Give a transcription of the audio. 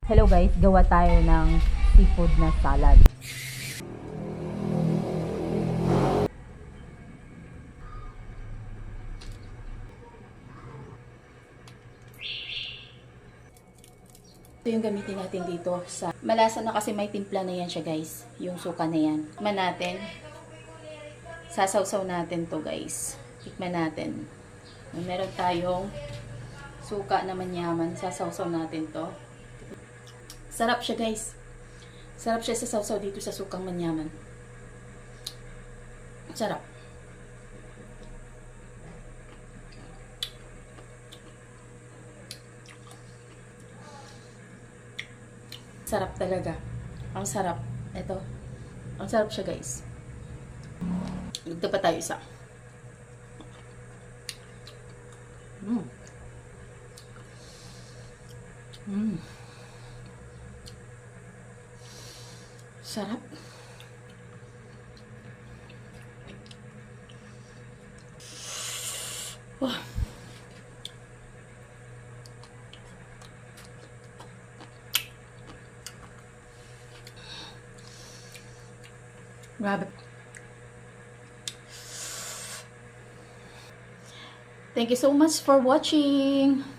Hello guys, gawa tayo ng seafood na salad. Ito yung gamitin natin dito sa malasa na kasi may timpla na yan siya guys. Yung suka na yan. Tikman natin. Sasawsaw natin to guys. Tikman natin. Meron tayong suka na manyaman. Sasawsaw natin to. Sarap siya guys. Sarap siya sa sawsaw dito sa sukang manyaman. Sarap. Sarap talaga. Ang sarap. Ito. Ang sarap siya guys. Dito pa tayo isa. Sarap. Wah. Grabe. Thank you so much for watching.